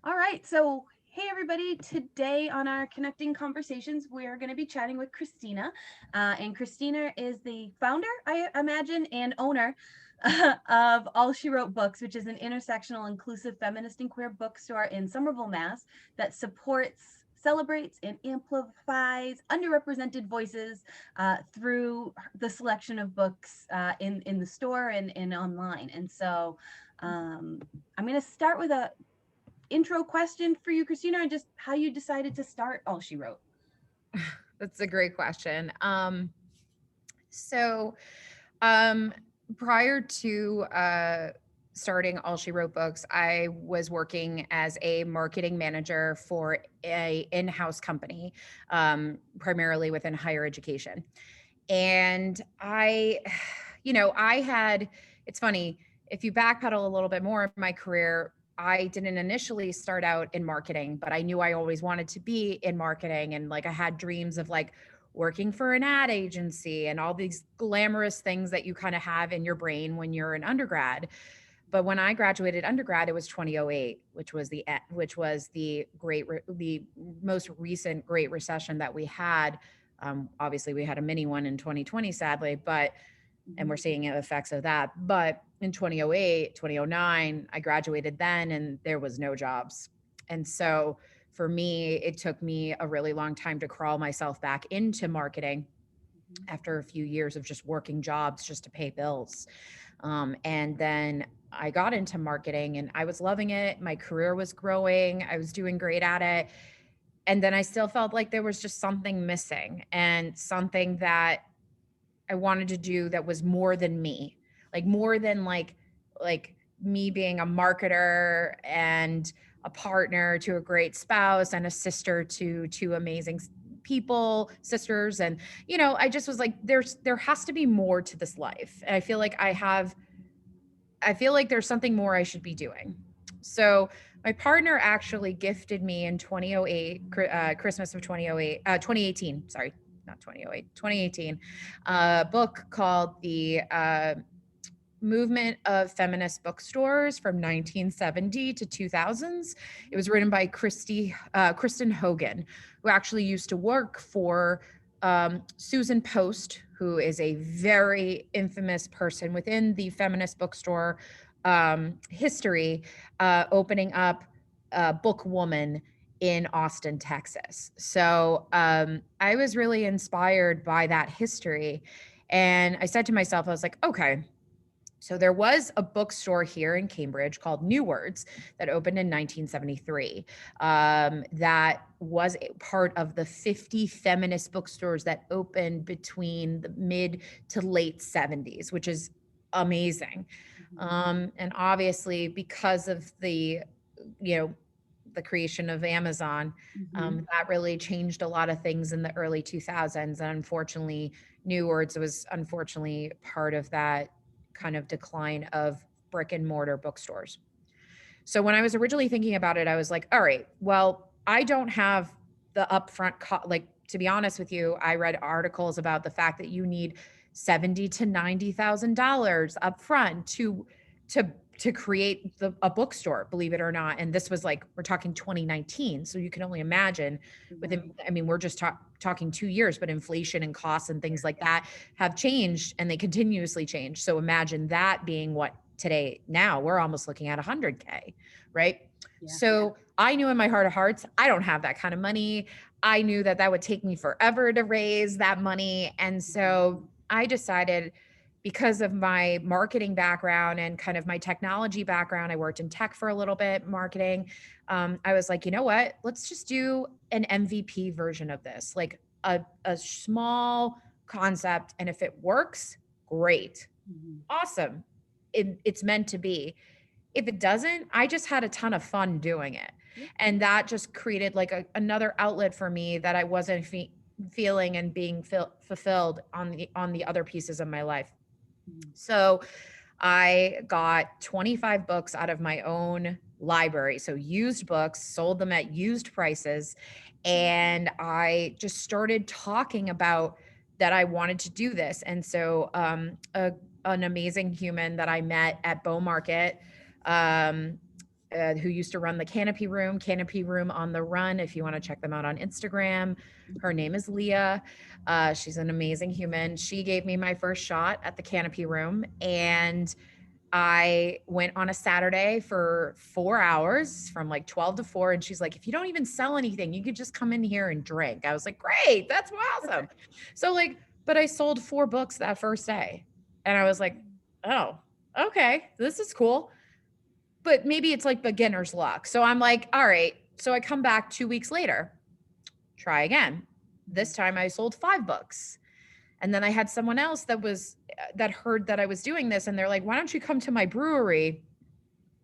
All right. So, hey, everybody. Today on our Connecting Conversations, we're going to be chatting with Christina. And Christina is the founder, I imagine, and owner of All She Wrote Books, which is an intersectional, inclusive, feminist, and queer bookstore in Somerville, Mass. that supports, celebrates, and amplifies underrepresented voices through the selection of books in the store and online. And so, I'm going to start with a intro question for you, Christina, and just how you decided to start All She Wrote. That's a great question. So, um, Prior to starting All She Wrote Books, I was working as a marketing manager for a in-house company, primarily within higher education. And I had, it's funny, if you backpedal a little bit more in my career, I didn't initially start out in marketing, but I knew I always wanted to be in marketing. And like I had dreams of like working for an ad agency and all these glamorous things that you kind of have in your brain when you're an undergrad. But when I graduated undergrad, it was 2008, which was the most recent Great Recession that we had. Obviously, we had a mini one in 2020, sadly, but and we're seeing the effects of that. But in 2008, 2009, I graduated then, and there was no jobs. And so for me, it took me a really long time to crawl myself back into marketing after a few years of just working jobs just to pay bills. And then I got into marketing and I was loving it. My career was growing. I was doing great at it. And then I still felt like there was just something missing and something that I wanted to do that was more than me, like more than like me being a marketer and a partner to a great spouse and a sister to two amazing people, sisters. And I just was like, there has to be more to this life. And I feel like there's something more I should be doing. So my partner actually gifted me in 2008, Christmas of 2008, 2018, sorry, not 2008, 2018, a book called The Movement of Feminist Bookstores from 1970 to 2000s. It was written by Kristen Hogan, who actually used to work for Susan Post, who is a very infamous person within the feminist bookstore history, opening up Book Woman in Austin, Texas. So I was really inspired by that history. And I said to myself, I was like, okay, so there was a bookstore here in Cambridge called New Words that opened in 1973. That was a part of the 50 feminist bookstores that opened between the mid to late 70s, which is amazing. And obviously, because of you know, the creation of Amazon, that really changed a lot of things in the early 2000s. And unfortunately, New Words was unfortunately part of that kind of decline of brick and mortar bookstores. So when I was originally thinking about it, I was like, all right, well, I don't have the upfront like, to be honest with you, I read articles about the fact that you need $70,000 to $90,000 upfront to to create a bookstore, believe it or not. And this was like, we're talking 2019. So you can only imagine within, I mean, we're just talking 2 years, but inflation and costs and things like that have changed and they continuously change. So imagine that being what today, now we're almost looking at 100K, right? Yeah. So I knew in my heart of hearts, I don't have that kind of money. I knew that that would take me forever to raise that money. And so I decided, because of my marketing background and kind of my technology background, I worked in tech for a little bit, marketing. I was like, you know what? Let's just do an MVP version of this, like a small concept. And if it works, great, awesome. It's meant to be. If it doesn't, I just had a ton of fun doing it. And that just created like another outlet for me that I wasn't feeling and being fulfilled on the other pieces of my life. So I got 25 books out of my own library. So used books, sold them at used prices. And I just started talking about that I wanted to do this. And so an amazing human that I met at Bow Market, who used to run the Canopy Room on the Run. If you want to check them out on Instagram, her name is Leah. She's an amazing human. She gave me my first shot at the Canopy Room, and I went on a Saturday for 4 hours from like 12 to 4. And she's like, if you don't even sell anything, you could just come in here and drink. I was like, great, that's awesome. So like, but I sold 4 books that first day. And I was like, oh, okay, this is cool. But maybe it's like beginner's luck. So I'm like, all right. So I come back 2 weeks later, try again. This time I sold 5 books. And then I had someone else that heard that I was doing this, and they're like, why don't you come to my brewery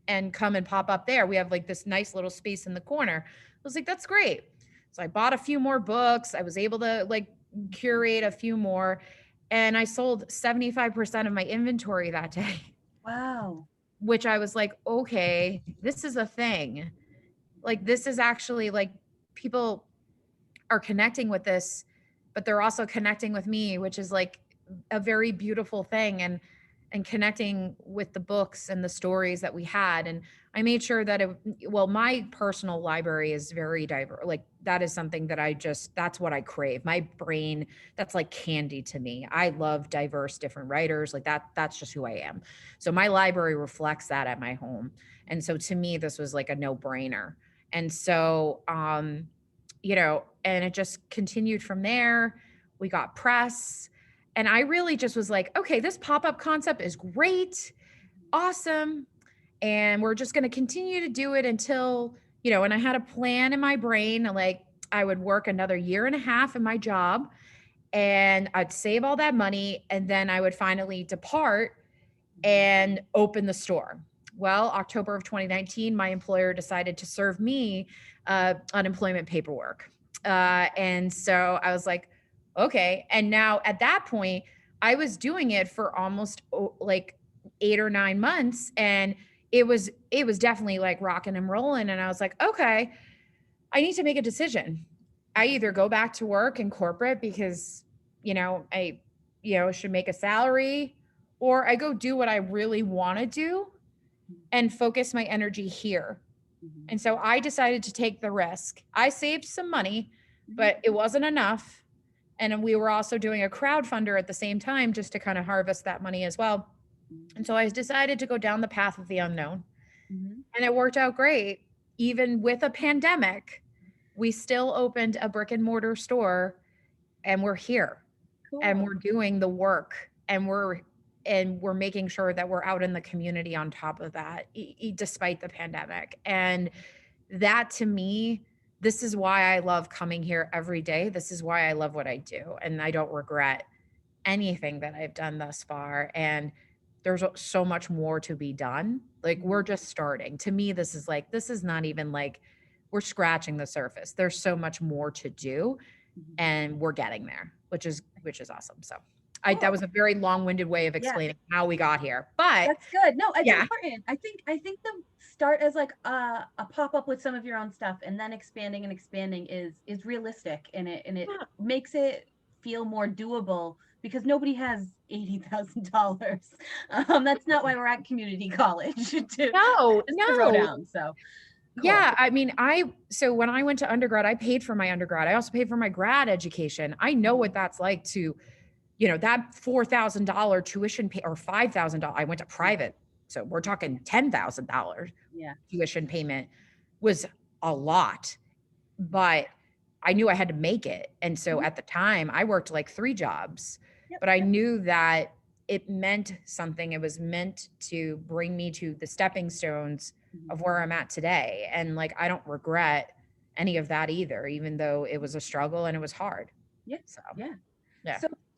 and come and pop up there? We have like this nice little space in the corner. I was like, that's great. So I bought a few more books. I was able to like curate a few more, and I sold 75% of my inventory that day. Wow. Which I was like, okay, this is a thing. Like, this is actually like, people are connecting with this, but they're also connecting with me, which is like a very beautiful thing. And connecting with the books and the stories that we had. And I made sure that my personal library is very diverse. Like, that is something that that's what I crave. My brain, that's like candy to me. I love diverse, different writers. Like that's just who I am. So my library reflects that at my home. And so to me, this was like a no brainer. And so, and it just continued from there. We got press. And I really just was like, okay, this pop-up concept is great, awesome. And we're just going to continue to do it until, and I had a plan in my brain, like I would work another 1.5 years in my job, and I'd save all that money. And then I would finally depart and open the store. Well, October of 2019, my employer decided to serve me unemployment paperwork. And so I was like, okay. And now at that point, I was doing it for almost like 8 or 9 months. And it was definitely like rocking and rolling. And I was like, okay, I need to make a decision. I either go back to work in corporate because, I, should make a salary, or I go do what I really want to do and focus my energy here. And so I decided to take the risk. I saved some money, but it wasn't enough. And we were also doing a crowdfunder at the same time just to kind of harvest that money as well. And so I decided to go down the path of the unknown. And it worked out great. Even with a pandemic, we still opened a brick and mortar store, and we're here. Cool. And we're doing the work, and we're making sure that we're out in the community on top of that, despite the pandemic. And that, to me, this is why I love coming here every day. This is why I love what I do. And I don't regret anything that I've done thus far. And there's so much more to be done. Like, we're just starting. To me, this is not even like we're scratching the surface. There's so much more to do, and we're getting there, which is awesome. So cool. That was a very long-winded way of explaining how we got here, but that's good. No, it's important. I think the start as like a pop-up with some of your own stuff, and then expanding is realistic, and it makes it feel more doable, because nobody has $80,000. That's not why we're at community college to throw down. So cool. Yeah, I mean, so when I went to undergrad, I paid for my undergrad. I also paid for my grad education. I know what that's like to, that $4,000 tuition pay, or $5,000. I went to private, so we're talking $10,000 tuition payment was a lot, but I knew I had to make it. And so at the time I worked like 3 jobs, but I knew that it meant something. It was meant to bring me to the stepping stones of where I'm at today. And like, I don't regret any of that either, even though it was a struggle and it was hard. Yeah. So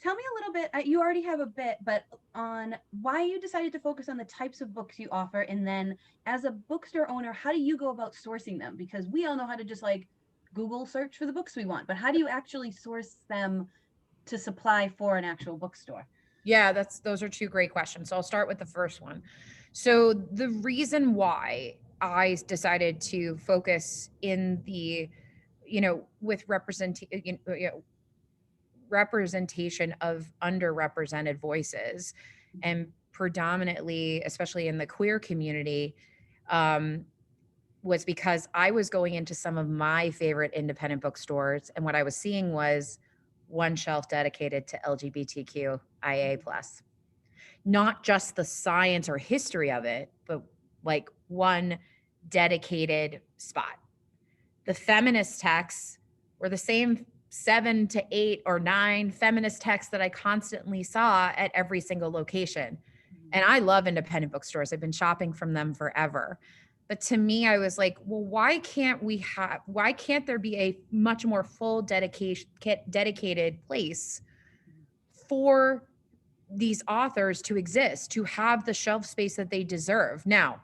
tell me a little bit, you already have a bit, but on why you decided to focus on the types of books you offer. And then as a bookstore owner, how do you go about sourcing them? Because we all know how to just like Google search for the books we want, but how do you actually source them to supply for an actual bookstore? Yeah, those are 2 great questions. So I'll start with the first one. So the reason why I decided to focus in the, with representation of underrepresented voices, and predominantly, especially in the queer community, was because I was going into some of my favorite independent bookstores, and what I was seeing was one shelf dedicated to LGBTQIA plus, not just the science or history of it, but like one dedicated spot. The feminist texts were the same 7 to 8 or 9 feminist texts that I constantly saw at every single location. And I love independent bookstores. I've been shopping from them forever. But to me, I was like, well, why can't there be a much more full dedicated place for these authors to exist, to have the shelf space that they deserve? Now,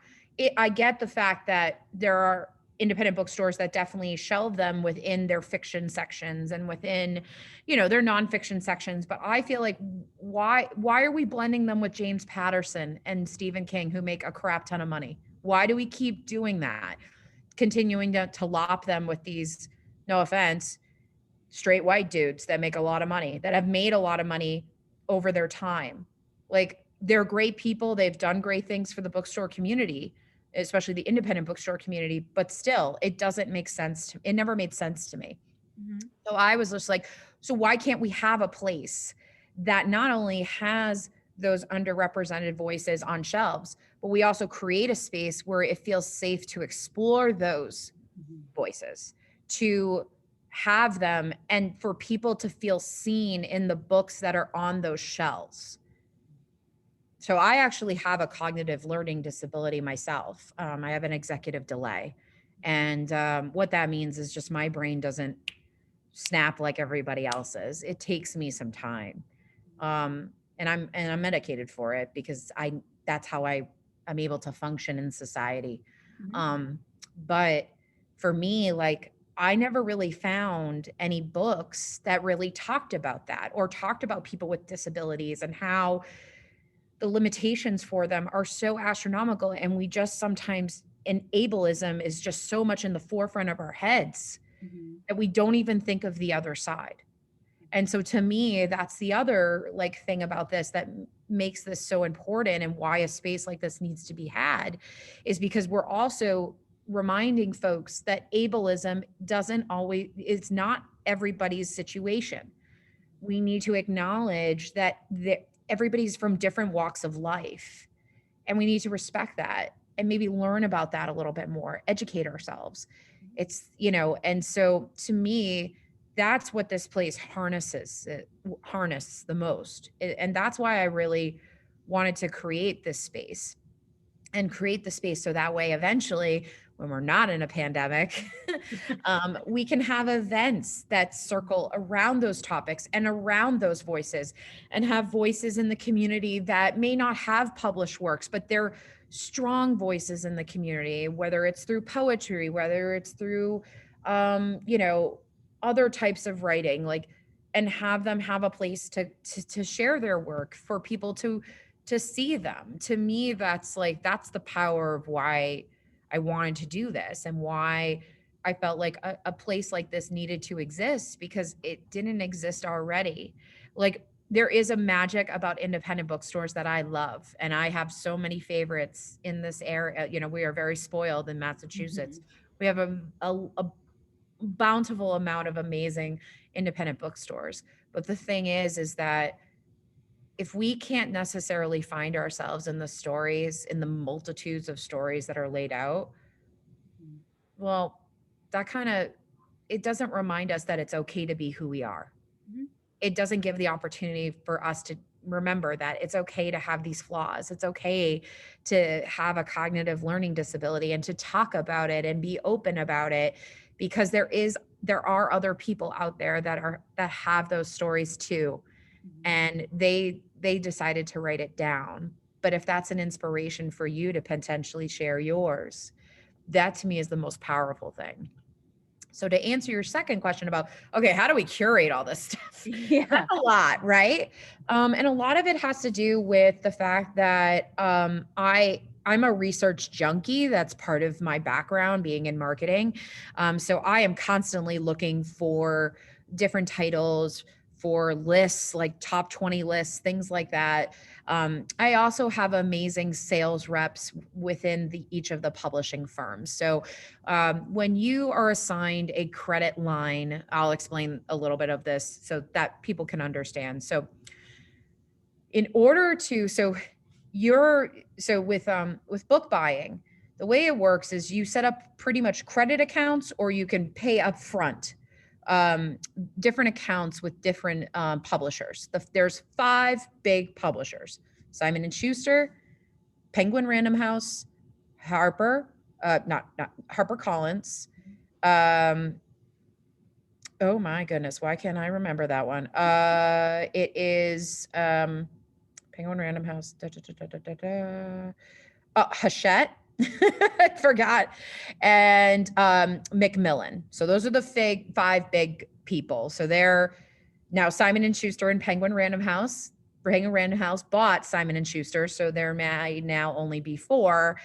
I get the fact that there are independent bookstores that definitely shelve them within their fiction sections and within, their nonfiction sections. But I feel like why are we blending them with James Patterson and Stephen King, who make a crap ton of money? Why do we keep doing that? Continuing to lop them with these, no offense, straight white dudes that make a lot of money, that have made a lot of money over their time. Like, they're great people. They've done great things for the bookstore community, especially the independent bookstore community, but still, it doesn't make sense. It never made sense to me. Mm-hmm. So I was just like, so why can't we have a place that not only has those underrepresented voices on shelves, but we also create a space where it feels safe to explore those voices, to have them, and for people to feel seen in the books that are on those shelves. So I actually have a cognitive learning disability myself. I have an executive delay. And what that means is just my brain doesn't snap like everybody else's. It takes me some time. And I'm medicated for it because that's how I'm able to function in society. Mm-hmm. But for me, like, I never really found any books that really talked about that, or talked about people with disabilities and how the limitations for them are so astronomical. And we just sometimes, in ableism is just so much in the forefront of our heads, mm-hmm. that we don't even think of the other side. And so to me, that's the other thing about this that makes this so important, and why a space like this needs to be had, is because we're also reminding folks that ableism it's not everybody's situation. We need to acknowledge that everybody's from different walks of life, and we need to respect that and maybe learn about that a little bit more, educate ourselves. It's, and so to me, that's what this place harnesses the most. And that's why I really wanted to create this space, and create the space so that way, eventually, when we're not in a pandemic, we can have events that circle around those topics and around those voices, and have voices in the community that may not have published works, but they're strong voices in the community, whether it's through poetry, whether it's through, other types of writing, and have them have a place to share their work, for people to see them. To me, that's the power of why I wanted to do this, and why I felt like a place like this needed to exist, because it didn't exist already. There is a magic about independent bookstores that I love, and I have so many favorites in this area. We are very spoiled in Massachusetts. Mm-hmm. We have a bountiful amount of amazing independent bookstores. But the thing is that if we can't necessarily find ourselves in the stories, in the multitudes of stories that are laid out, well, it doesn't remind us that it's okay to be who we are. Mm-hmm. It doesn't give the opportunity for us to remember that it's okay to have these flaws. It's okay to have a cognitive learning disability, and to talk about it and be open about it, because there are other people out there that have those stories too. Mm-hmm. And they decided to write it down. But if that's an inspiration for you to potentially share yours, that to me is the most powerful thing. So to answer your second question about, okay, how do we curate all this stuff? Yeah, that's a lot, right? And a lot of it has to do with the fact that I'm a research junkie. That's part of my background, being in marketing. So I am constantly looking for different titles for lists, like top 20 lists, things like that. I also have amazing sales reps within each of the publishing firms. So when you are assigned a credit line, I'll explain a little bit of this so that people can understand. So in order to, with book buying, the way it works is you set up pretty much credit accounts, or you can pay up front, different accounts with different publishers. There's 5 big publishers: Simon and Schuster, Penguin Random House, not Harper Collins. Oh my goodness, why can't I remember that one? It is Penguin Random House. Hachette. I forgot. And Macmillan. So those are the 5 big people. So they're now Simon and Schuster and Penguin Random House. Penguin Random House bought Simon and Schuster, so there may now only be 4,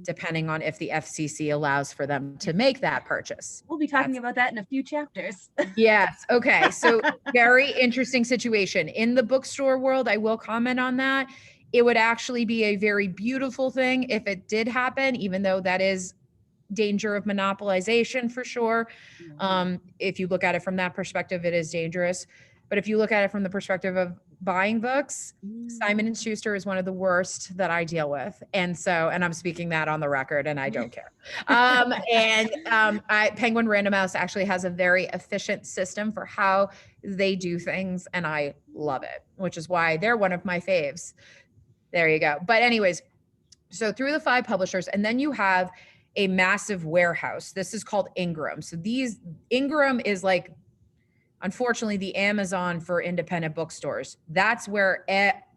depending on if the FCC allows for them to make that purchase. We'll be talking about that in a few chapters. Yes. Okay. So very interesting situation. In the bookstore world, I will comment on that. It would actually be a very beautiful thing if it did happen, even though that is danger of monopolization for sure. If you look at it from that perspective, it is dangerous. But if you look at it from the perspective of buying books, Simon and Schuster is one of the worst that I deal with. And I'm speaking that on the record, and I don't care. Penguin Random House actually has a very efficient system for how they do things, and I love it, which is why they're one of my faves. There you go. But anyways, so through the 5 publishers, and then you have a massive warehouse. This is called Ingram. So Ingram is like, unfortunately, the Amazon for independent bookstores. That's where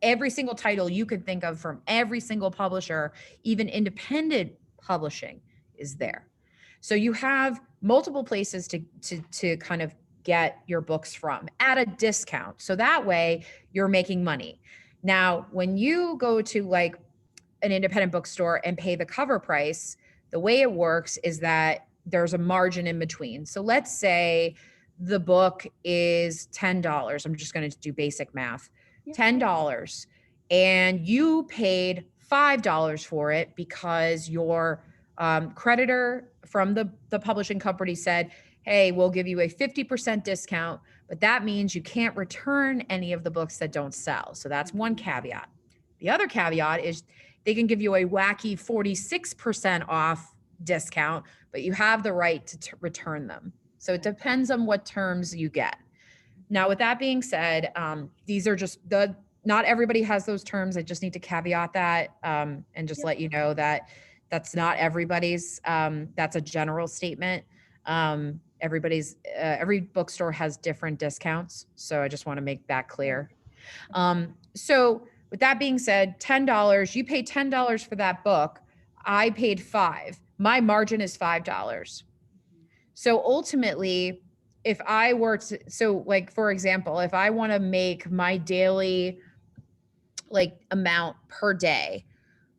every single title you could think of from every single publisher, even independent publishing, is there. So you have multiple places to kind of get your books from at a discount. So that way you're making money. Now, when you go to like an independent bookstore and pay the cover price, the way it works is that there's a margin in between. So let's say the book is $10. I'm just going to do basic math. $10. And you paid $5 for it because your creditor from the publishing company said, hey, we'll give you a 50% discount, but that means you can't return any of the books that don't sell. So that's one caveat. The other caveat is they can give you a wacky 46% off discount, but you have the right to return them. So it depends on what terms you get. Now, with that being said, these are just not everybody has those terms. I just need to caveat that and just let you know that that's not everybody's. That's a general statement. Every bookstore has different discounts. So I just want to make that clear. So with that being said, $10, you pay $10 for that book. I paid $5. My margin is $5. So ultimately, if I were to, so like, for example, if I want to make my daily like amount per day,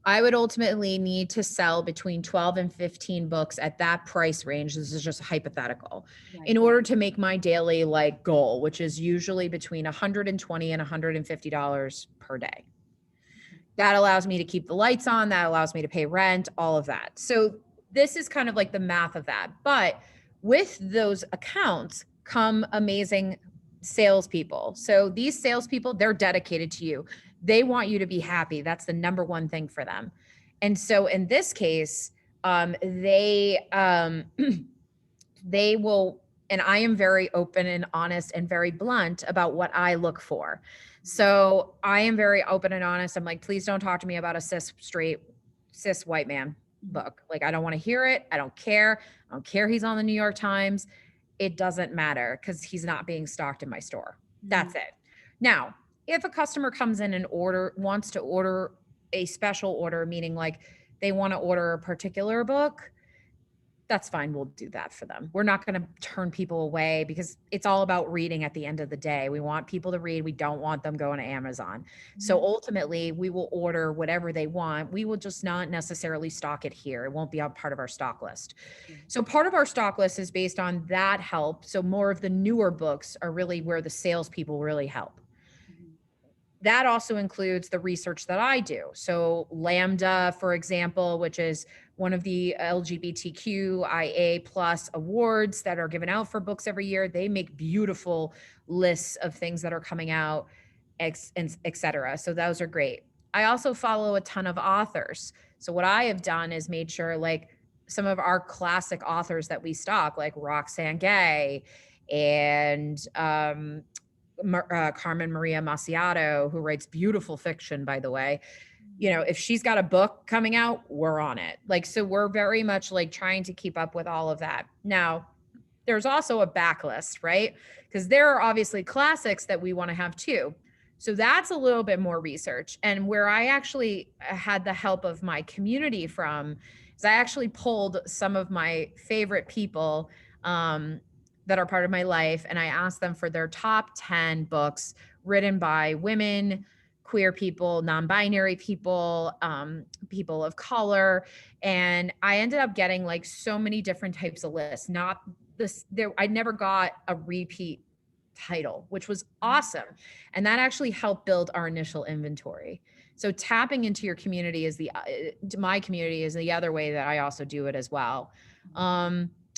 I would ultimately need to sell between 12 and 15 books at that price range. This is just hypothetical, in order to make my daily like goal, which is usually between $120 and $150 per day. That allows me to keep the lights on. That allows me to pay rent, all of that. So this is kind of like the math of that. But with those accounts come amazing salespeople. So these salespeople, they're dedicated to you. They want you to be happy. That's the number one thing for them. And so in this case, they will, and I am very open and honest and very blunt about what I look for. So I am very open and honest. I'm like, please don't talk to me about a cis white man book. Like, I don't want to hear it. I don't care. I don't care he's on the New York Times. It doesn't matter because he's not being stocked in my store. That's it. Now, if a customer comes in and wants to order a special order, meaning like they want to order a particular book, that's fine. We'll do that for them. We're not going to turn people away because it's all about reading at the end of the day. We want people to read. We don't want them going to Amazon. So ultimately, we will order whatever they want. We will just not necessarily stock it here. It won't be a part of our stock list. So part of our stock list is based on that help. So more of the newer books are really where the salespeople really help. That also includes the research that I do. So Lambda, for example, which is one of the LGBTQIA plus awards that are given out for books every year. They make beautiful lists of things that are coming out, et cetera. So those are great. I also follow a ton of authors. So what I have done is made sure like some of our classic authors that we stock, like Roxane Gay and Carmen Maria Macchiato, who writes beautiful fiction, by the way. You know, if she's got a book coming out, we're on it. Like, so we're very much like trying to keep up with all of that. Now, there's also a backlist, right? Because there are obviously classics that we want to have too. So that's a little bit more research. And where I actually had the help of my community from is I actually pulled some of my favorite people that are part of my life, and I asked them for their top 10 books written by women, queer people, non-binary people, people of color. And I ended up getting like so many different types of lists. Not this, there, I never got a repeat title, which was awesome. And that actually helped build our initial inventory. So tapping into your community is my community is the other way that I also do it as well.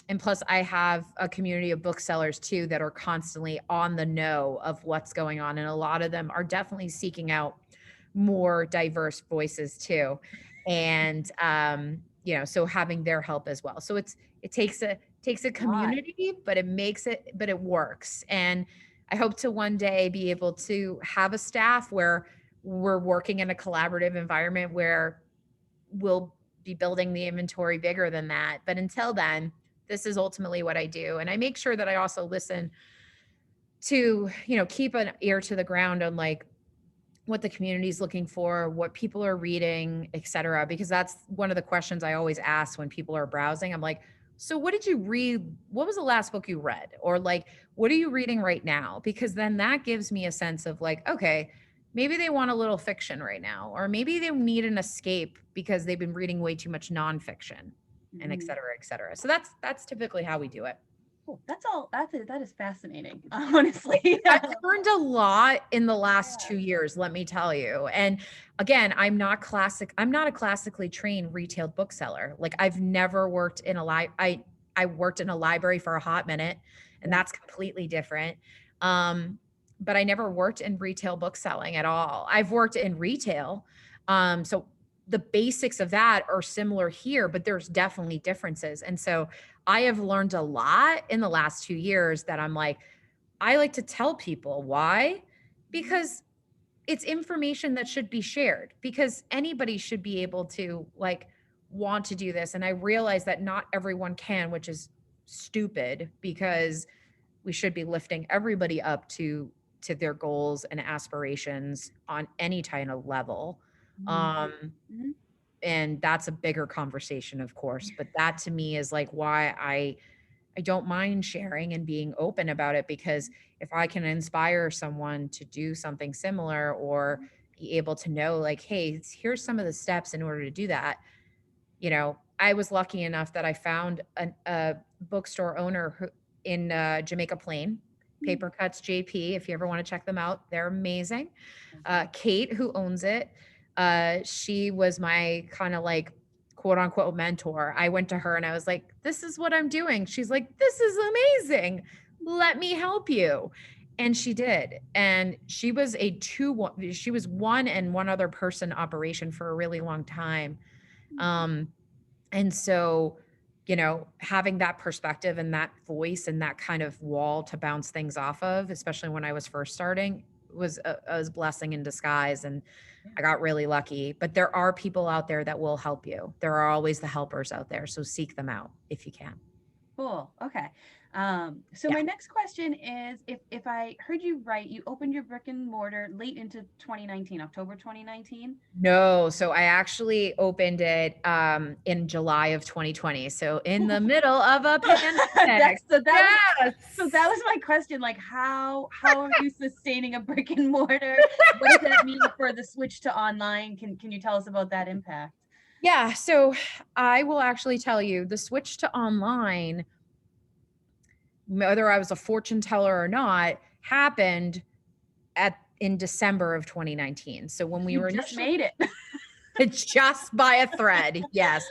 And plus I have a community of booksellers too that are constantly on the know of what's going on. And a lot of them are definitely seeking out more diverse voices too. And, you know, so having their help as well. So it takes a community, but it works. And I hope to one day be able to have a staff where we're working in a collaborative environment where we'll be building the inventory bigger than that. But until then, this is ultimately what I do. And I make sure that I also listen to, you know, keep an ear to the ground on like what the community is looking for, what people are reading, et cetera, because that's one of the questions I always ask when people are browsing. I'm like, so what did you read? What was the last book you read? Or like, what are you reading right now? Because then that gives me a sense of like, okay, maybe they want a little fiction right now, or maybe they need an escape because they've been reading way too much nonfiction, and et cetera, et cetera. So that's typically how we do it. Cool. That is fascinating, honestly. I've learned a lot in the last 2 years, let me tell you. And again, I'm not a classically trained retail bookseller. Like I've never worked in I worked in a library for a hot minute, and that's completely different. But I never worked in retail bookselling at all. I've worked in retail. So the basics of that are similar here, but there's definitely differences. And so I have learned a lot in the last 2 years that I'm like, I like to tell people why, because it's information that should be shared, because anybody should be able to like want to do this. And I realize that not everyone can, which is stupid, because we should be lifting everybody up to their goals and aspirations on any kind of level. And that's a bigger conversation, of course, but that to me is like why I don't mind sharing and being open about it, because if I can inspire someone to do something similar, or be able to know like, hey, here's some of the steps in order to do that. You know, I was lucky enough that I found a bookstore owner who in Jamaica Plain, Papercuts JP. If you ever want to check them out, they're amazing. Kate, who owns it, she was my kind of like quote unquote mentor. I went to her and I was like, this is what I'm doing. She's like, this is amazing. Let me help you. And she did. And she was she was one and one other person operation for a really long time. And so, you know, having that perspective and that voice and that kind of wall to bounce things off of, especially when I was first starting, was a blessing in disguise. And I got really lucky. But there are people out there that will help you. There are always the helpers out there. So seek them out if you can. Cool. Okay. So Yeah. my next question is, if I heard you right, you opened your brick and mortar late into 2019, October 2019. No, so I actually opened it in July of 2020. So in the middle of a pandemic. That's so that was Yes. so that was my question. Like, how are you sustaining a brick and mortar? What does that mean for the switch to online? Can you tell us about that impact? Yeah, so I will actually tell you the switch to online, whether I was a fortune teller or not, happened in December of 2019. So when we You were just initially made it. it's just by a thread. Yes.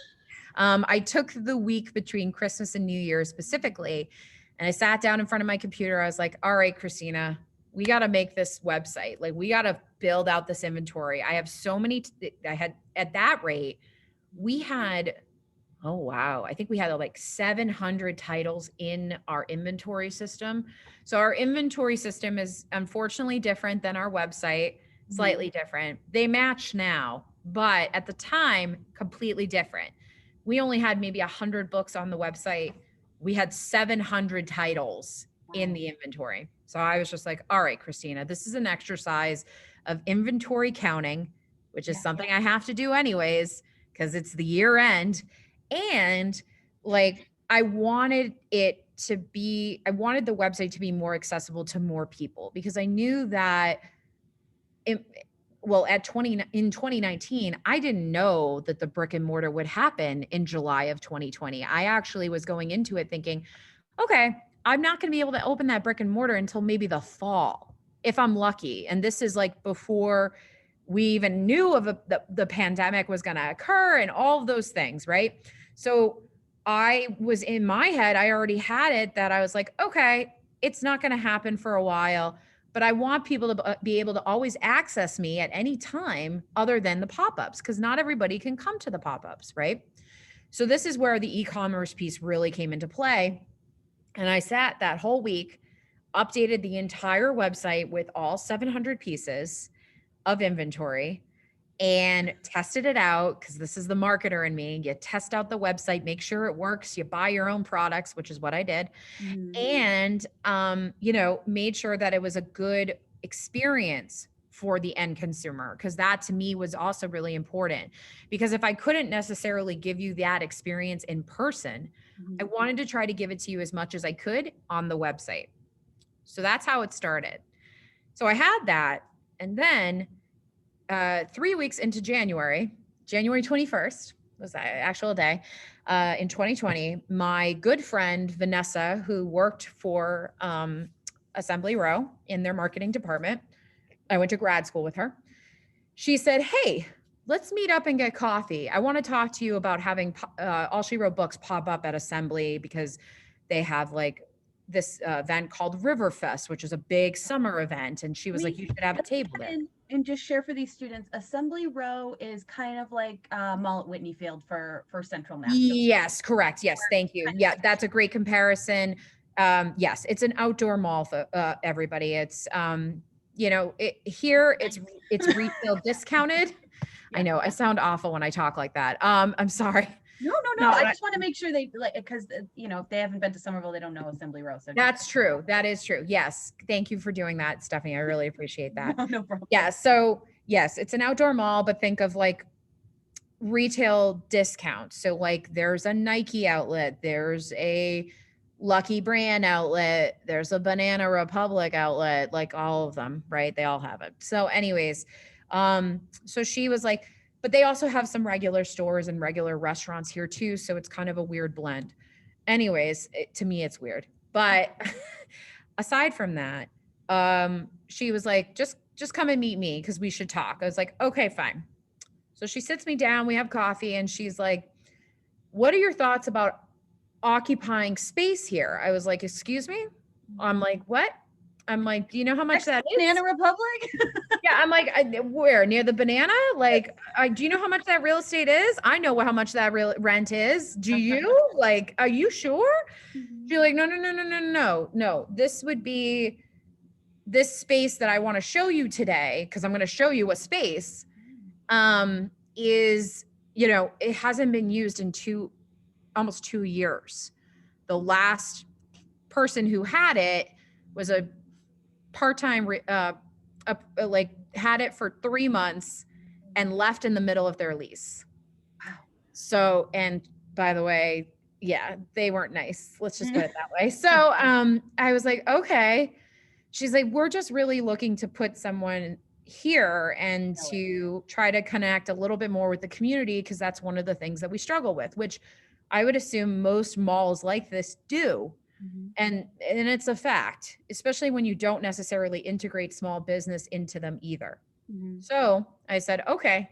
I took the week between Christmas and New Year specifically, and I sat down in front of my computer. I was like, all right, Christina, we got to make this website. Like, we got to build out this inventory. I have so many, I had at that rate, we had, oh, wow. I think we had like 700 titles in our inventory system. So our inventory system is unfortunately different than our website, slightly different. They match now, but at the time, completely different. We only had maybe 100 books on the website. We had 700 titles in the inventory. So I was just like, all right, Christina, this is an exercise of inventory counting, which is something I have to do anyways, because it's the year end. And like, I wanted the website to be more accessible to more people, because I knew that in 2019, I didn't know that the brick and mortar would happen in July of 2020. I actually was going into it thinking, okay, I'm not going to be able to open that brick and mortar until maybe the fall, if I'm lucky. And this is like before we even knew of the pandemic was going to occur and all of those things, right? So I was in my head, I already had it that I was like, okay, it's not going to happen for a while, but I want people to be able to always access me at any time other than the pop-ups, because not everybody can come to the pop-ups, right? So this is where the e-commerce piece really came into play. And I sat that whole week, updated the entire website with all 700 pieces of inventory, and tested it out, because this is the marketer in me. You test out the website, make sure it works. You buy your own products, which is what I did. And, made sure that it was a good experience for the end consumer, because that to me was also really important. Because if I couldn't necessarily give you that experience in person, I wanted to try to give it to you as much as I could on the website. So that's how it started. So I had that. And then 3 weeks into January 21st was that actual day, in 2020, my good friend, Vanessa, who worked for Assembly Row in their marketing department, I went to grad school with her. She said, hey, let's meet up and get coffee. I want to talk to you about having All She Wrote books pop up at Assembly, because they have like this event called Riverfest, which is a big summer event. And she was like, you should have a table there. And just share for these students, Assembly Row is kind of like Mall at Whitney Field for Central Mass. Yes, correct. Yes, thank you. Yeah, that's a great comparison. Yes, it's an outdoor mall for everybody. It's here it's retail discounted. Yeah. I know I sound awful when I talk like that. I'm sorry. No. I just want to make sure they like, because if they haven't been to Somerville, they don't know Assembly Row. So that's true. That is true. Yes, thank you for doing that, Stephanie. I really appreciate that. No problem. Yeah. So yes, it's an outdoor mall, but think of like retail discounts. So like there's a Nike outlet, there's a Lucky Brand outlet, there's a Banana Republic outlet, like all of them, right? They all have it. So anyways, so she was like, but they also have some regular stores and regular restaurants here too. So it's kind of a weird blend. Anyways, to me, it's weird. But aside from that, she was like, just come and meet me, because we should talk. I was like, okay, fine. So she sits me down, we have coffee, and she's like, what are your thoughts about occupying space here? I was like, excuse me? I'm like, what? I'm like, do you know how much that is? Banana Republic? Yeah, I'm like, where? Near the banana? Like, do you know how much that real estate is? I know how much that rent is. Do you? Like, are you sure? She's like, no. This would be this space that I want to show you today, because I'm going to show you a space, is, it hasn't been used in almost 2 years. the last person who had it was a part-time, like had it for 3 months and left in the middle of their lease. Wow. So, and by the way, yeah, they weren't nice. Let's just put it that way. So, I was like, okay. She's like, we're just really looking to put someone here and to try to connect a little bit more with the community, because that's one of the things that we struggle with, which I would assume most malls like this do. And it's a fact, especially when you don't necessarily integrate small business into them either. So I said, okay.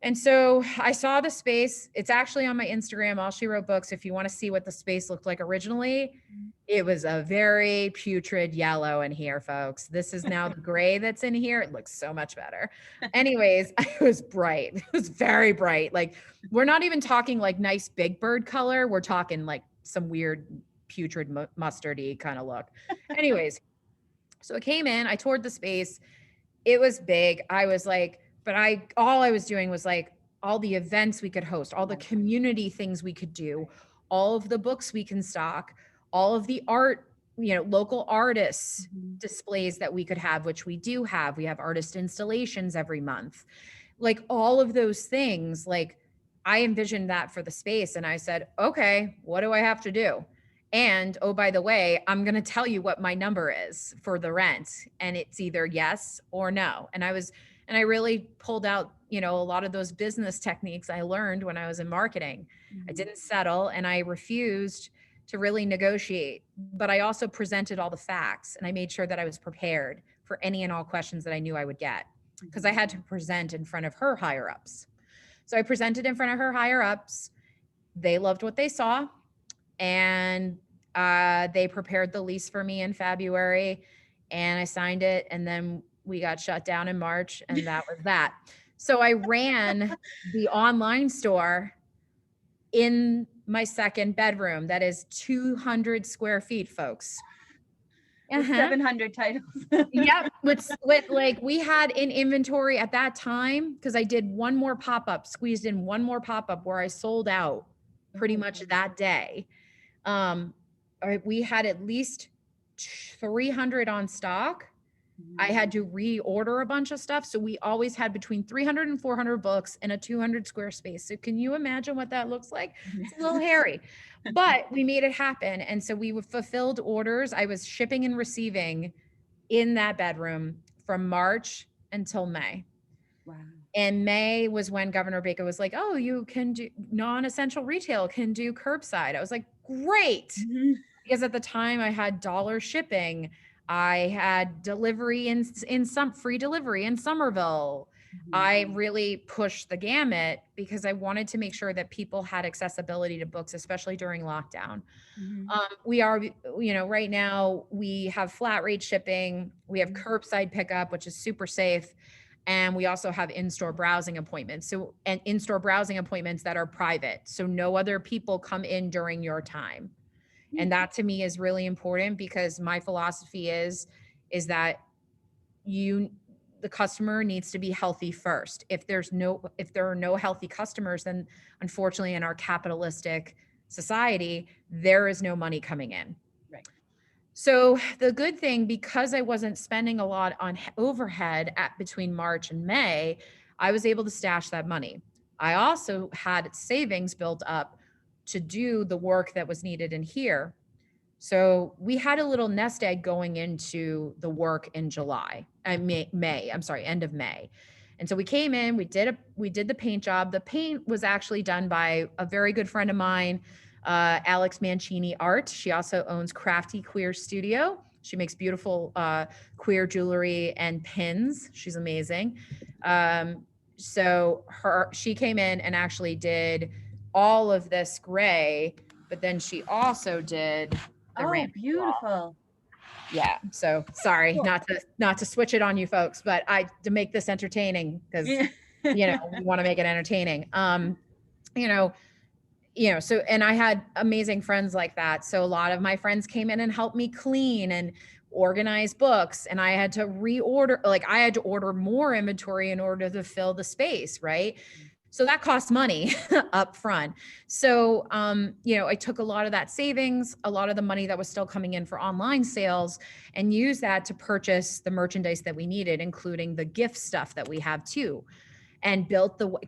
And so I saw the space. It's actually on my Instagram, All She Wrote Books. If you want to see what the space looked like originally, it was a very putrid yellow in here, folks. This is now the gray that's in here. It looks so much better. Anyways, it was bright. It was very bright. Like, we're not even talking like nice big bird color. We're talking like some weird putrid mustardy kind of look. Anyways, so I came in, I toured the space. It was big. I was like, but all I was doing was like all the events we could host, all the community things we could do, all of the books we can stock, all of the art, local artists displays that we could have, which we do have. We have artist installations every month. Like all of those things, like I envisioned that for the space. And I said, okay, what do I have to do? And, oh, by the way, I'm going to tell you what my number is for the rent. And it's either yes or no. And I really pulled out, a lot of those business techniques I learned when I was in marketing. I didn't settle, and I refused to really negotiate, but I also presented all the facts, and I made sure that I was prepared for any and all questions that I knew I would get, because I had to present in front of her higher ups. So I presented in front of her higher ups. They loved what they saw, and they prepared the lease for me in February, and I signed it, and then we got shut down in March, and that was that. So I ran the online store in my second bedroom. That is 200 square feet, folks. With 700 titles. Yep. With like, we had in inventory at that time, because I did one more pop-up, squeezed in one more pop-up where I sold out pretty much that day. We had at least 300 on stock. I had to reorder a bunch of stuff. So we always had between 300 and 400 books in a 200 square space. So can you imagine what that looks like? It's a little hairy, but we made it happen. And so we fulfilled orders. I was shipping and receiving in that bedroom from March until May. Wow. And May was when Governor Baker was like, oh, you can do non-essential retail, can do curbside. I was like, great. Because at the time I had dollar shipping. I had delivery in some free delivery in Somerville. I really pushed the gamut because I wanted to make sure that people had accessibility to books, especially during lockdown. We are, right now we have flat rate shipping. We have curbside pickup, which is super safe. And we also have in-store browsing appointments. And in-store browsing appointments that are private. So no other people come in during your time. And that to me is really important, because my philosophy is that the customer needs to be healthy first. If there are no healthy customers, then unfortunately in our capitalistic society, there is no money coming in. Right. So the good thing, because I wasn't spending a lot on overhead between March and May, I was able to stash that money. I also had savings built up to do the work that was needed in here. So we had a little nest egg going into the work in end of May. And so we came in, we did the paint job. The paint was actually done by a very good friend of mine, Alex Mancini Art. She also owns Crafty Queer Studio. She makes beautiful queer jewelry and pins. She's amazing. So she came in and actually did all of this gray, but then she also did the ramp. Beautiful. Wall. Yeah. So sorry, cool. not to switch it on you folks, but to make this entertaining, because we want to make it entertaining. So, and I had amazing friends like that. So a lot of my friends came in and helped me clean and organize books, and I had to order more inventory in order to fill the space. Right. So that costs money up front. So, I took a lot of that savings, a lot of the money that was still coming in for online sales, and used that to purchase the merchandise that we needed, including the gift stuff that we have too, and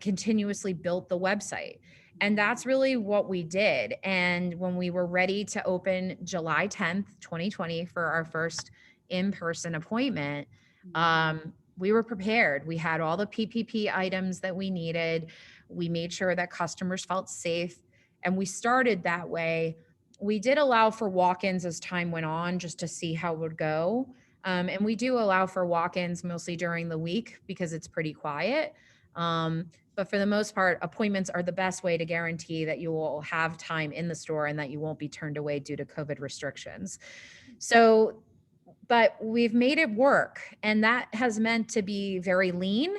continuously built the website. And that's really what we did. And when we were ready to open July 10th, 2020 for our first in-person appointment, we were prepared. We had all the PPP items that we needed. We made sure that customers felt safe, and we started that way. We did allow for walk-ins as time went on, just to see how it would go. And we do allow for walk-ins mostly during the week because it's pretty quiet. But for the most part, appointments are the best way to guarantee that you will have time in the store and that you won't be turned away due to COVID restrictions. So, but we've made it work, and that has meant to be very lean.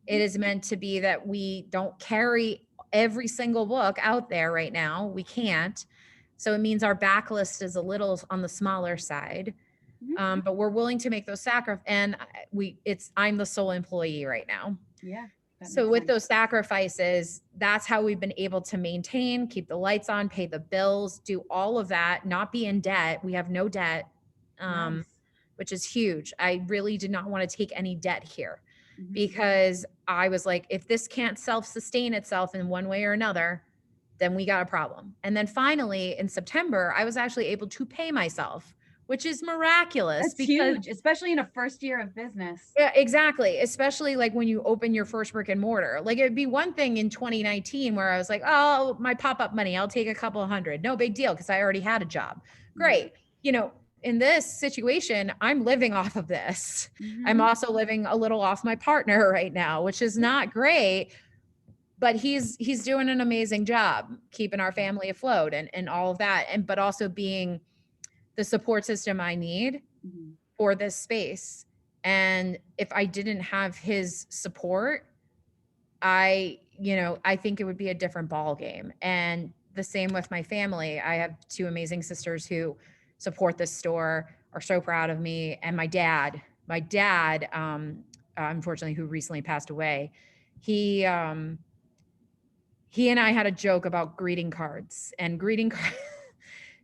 It is meant to be that we don't carry every single book out there right now. We can't. So it means our backlist is a little on the smaller side. But we're willing to make those sacrifices. And I'm the sole employee right now. Yeah. So with those sacrifices, that's how we've been able to maintain, keep the lights on, pay the bills, do all of that, not be in debt. We have no debt, which is huge. I really did not want to take any debt here because I was like, if this can't self-sustain itself in one way or another, then we got a problem. And then finally in September, I was actually able to pay myself, which is miraculous. That's huge, especially in a first year of business. Yeah, exactly. Especially like when you open your first brick and mortar. Like it'd be one thing in 2019 where I was like, oh, my pop-up money, I'll take a couple hundred. No big deal because I already had a job. Great. In this situation, I'm living off of this. I'm also living a little off my partner right now, which is not great, but he's doing an amazing job keeping our family afloat and all of that. But also being the support system I need for this space. And if I didn't have his support, I think it would be a different ball game. And the same with my family. I have two amazing sisters who support this store, are so proud of me. And my dad, unfortunately, who recently passed away, he and I had a joke about greeting cards.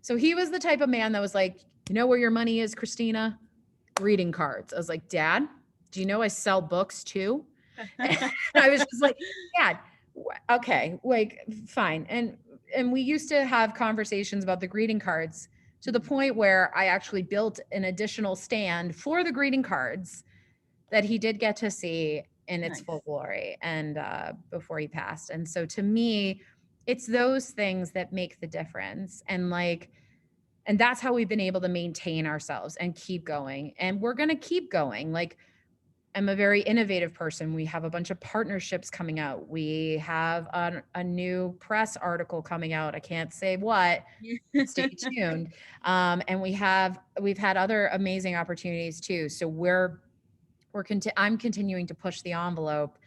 So he was the type of man that was like, you know where your money is, Christina? Greeting cards. I was like, Dad, do you know I sell books too? And I was just like, Dad, okay, like fine. And we used to have conversations about the greeting cards to the point where I actually built an additional stand for the greeting cards that he did get to see in its full glory and before he passed. And so to me, it's those things that make the difference. And that's how we've been able to maintain ourselves and keep going. And we're going to keep going. Like, I'm a very innovative person. We have a bunch of partnerships coming out. We have a new press article coming out. I can't say what. Stay tuned. And we've had other amazing opportunities too. So I'm continuing to push the envelope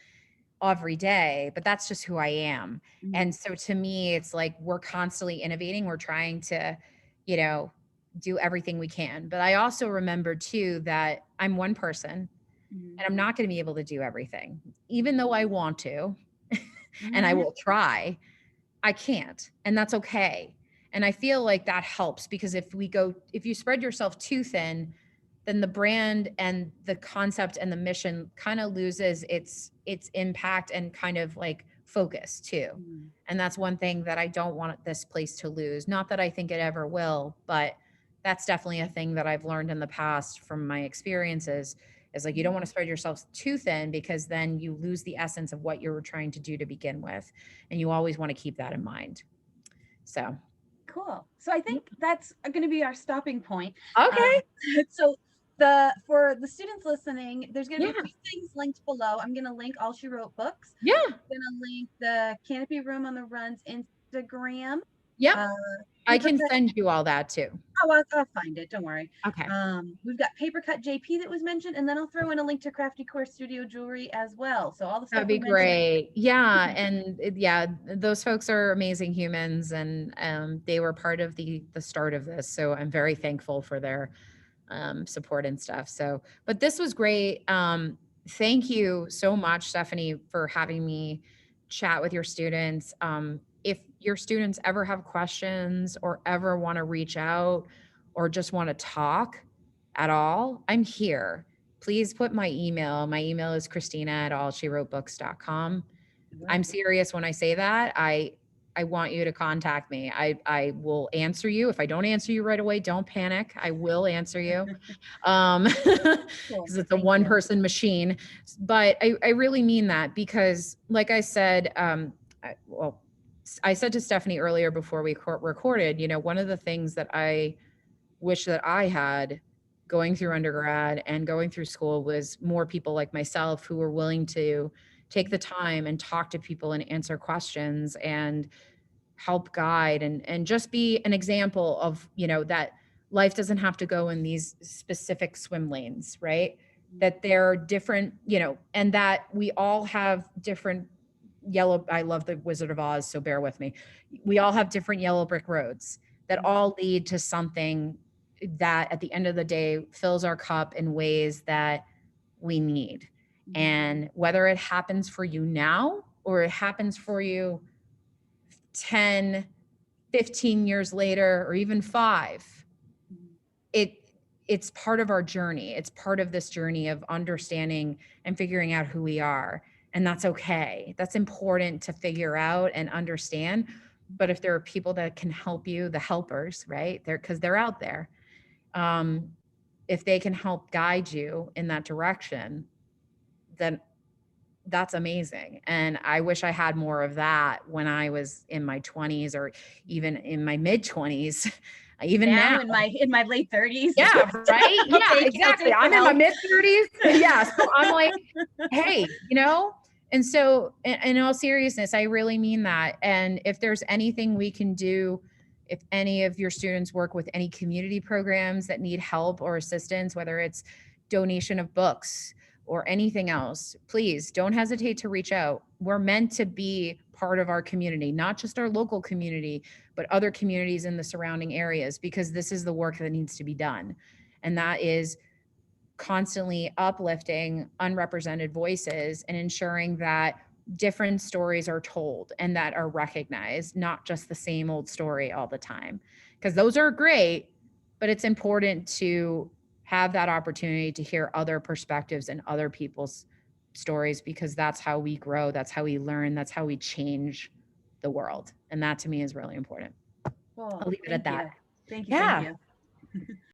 every day, but that's just who I am. And so to me, it's like we're constantly innovating. We're trying to, do everything we can. But I also remember too that I'm one person and I'm not going to be able to do everything, even though I want to, and I will try. I can't, and that's okay. And I feel like that helps because if you spread yourself too thin, then the brand and the concept and the mission kind of loses its impact and kind of like focus too. And that's one thing that I don't want this place to lose. Not that I think it ever will, but that's definitely a thing that I've learned in the past from my experiences is like, you don't want to spread yourself too thin because then you lose the essence of what you were trying to do to begin with. And you always want to keep that in mind. So. Cool. So I think that's going to be our stopping point. Okay. So for the students listening, there's going to be a few things linked below. I'm going to link All She Wrote books. Yeah. I'm going to link the Canopy Room on the Run's Instagram. Yeah. I can send you all that too. Oh, I'll find it. Don't worry. Okay. We've got Papercut JP that was mentioned, and then I'll throw in a link to Crafty Core Studio Jewelry as well. So all the stuff. That'd be great. Yeah, and those folks are amazing humans, and they were part of the start of this. So I'm very thankful for their support and stuff. So, but this was great. Thank you so much, Stephanie, for having me chat with your students. If your students ever have questions or ever want to reach out or just want to talk at all, I'm here. Please put my email. My email is Christina@allshewrotebooks.com. I'm serious when I say that. I want you to contact me. I will answer you. If I don't answer you right away, don't panic. I will answer you. Because it's a one person machine. But I really mean that, because like I said, I said to Stephanie earlier before we recorded, one of the things that I wish that I had going through undergrad and going through school was more people like myself who were willing to take the time and talk to people and answer questions and help guide and just be an example of, that life doesn't have to go in these specific swim lanes, right? That they're different, and that we all have different I love the Wizard of Oz, so bear with me. We all have different yellow brick roads that all lead to something that at the end of the day fills our cup in ways that we need. And whether it happens for you now or it happens for you 10, 15 years later, or even 5, it's part of our journey. It's part of this journey of understanding and figuring out who we are. And that's okay. That's important to figure out and understand. But if there are people that can help you, the helpers, right? Because they're out there. If they can help guide you in that direction, then that's amazing. And I wish I had more of that when I was in my 20s or even in my mid 20s, even now in my late 30s. Yeah, right. Yeah, exactly. I'm in my mid 30s. Yeah. So I'm like, hey, and so in all seriousness, I really mean that. And if there's anything we can do, if any of your students work with any community programs that need help or assistance, whether it's donation of books or anything else, please don't hesitate to reach out. We're meant to be part of our community, not just our local community, but other communities in the surrounding areas, because this is the work that needs to be done. And that is constantly uplifting unrepresented voices and ensuring that different stories are told and that are recognized, not just the same old story all the time. Because those are great, but it's important to have that opportunity to hear other perspectives and other people's stories, because that's how we grow, that's how we learn, that's how we change the world. And that to me is really important. Cool. I'll leave it at that. Thank you.